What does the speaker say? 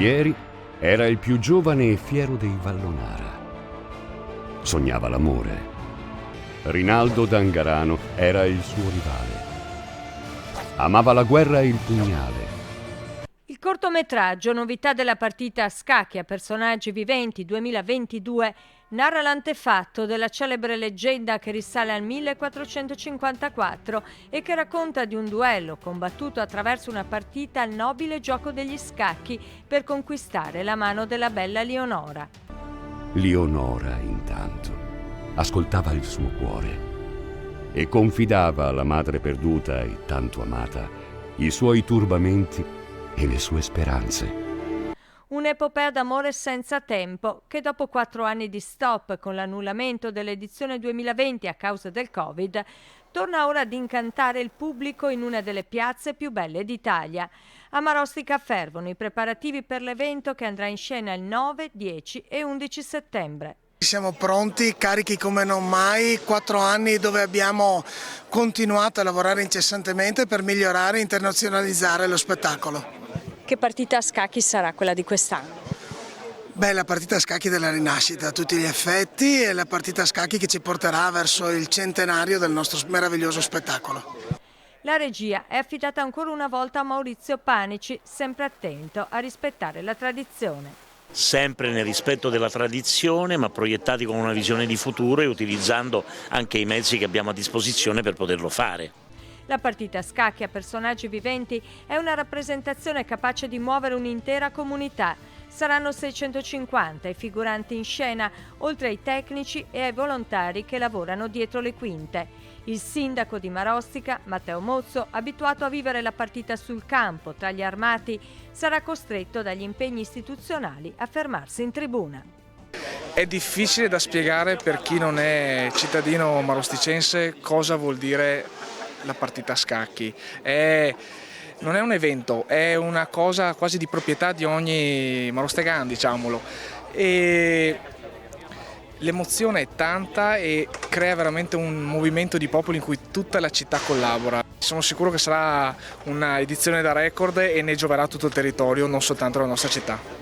Barbieri era il più giovane e fiero dei Vallonara. Sognava l'amore. Rinaldo d'Angarano era il suo rivale. Amava la guerra e il pugnale. Il cortometraggio, novità della partita a scacchi a personaggi viventi 2022, narra l'antefatto della celebre leggenda che risale al 1454 e che racconta di un duello combattuto attraverso una partita al nobile gioco degli scacchi per conquistare la mano della bella Leonora. Leonora, intanto, ascoltava il suo cuore e confidava alla madre perduta e tanto amata i suoi turbamenti e le sue speranze. Un'epopea d'amore senza tempo che dopo 4 anni di stop con l'annullamento dell'edizione 2020 a causa del Covid torna ora ad incantare il pubblico in una delle piazze più belle d'Italia. A Marostica fervono i preparativi per l'evento che andrà in scena il 9, 10 e 11 settembre. Siamo pronti, carichi come non mai, 4 anni dove abbiamo continuato a lavorare incessantemente per migliorare e internazionalizzare lo spettacolo. Che partita a scacchi sarà quella di quest'anno? Beh, la partita a scacchi della rinascita a tutti gli effetti e la partita a scacchi che ci porterà verso il centenario del nostro meraviglioso spettacolo. La regia è affidata ancora una volta a Maurizio Panici, sempre attento a rispettare la tradizione. Sempre nel rispetto della tradizione, ma proiettati con una visione di futuro e utilizzando anche i mezzi che abbiamo a disposizione per poterlo fare. La partita a scacchi a personaggi viventi è una rappresentazione capace di muovere un'intera comunità. Saranno 650 i figuranti in scena, oltre ai tecnici e ai volontari che lavorano dietro le quinte. Il sindaco di Marostica, Matteo Mozzo, abituato a vivere la partita sul campo tra gli armati, sarà costretto dagli impegni istituzionali a fermarsi in tribuna. È difficile da spiegare per chi non è cittadino marosticense cosa vuol dire la partita a scacchi. Non è un evento, è una cosa quasi di proprietà di ogni marostegan, diciamolo. E l'emozione è tanta e crea veramente un movimento di popoli in cui tutta la città collabora. Sono sicuro che sarà una edizione da record e ne gioverà tutto il territorio, non soltanto la nostra città.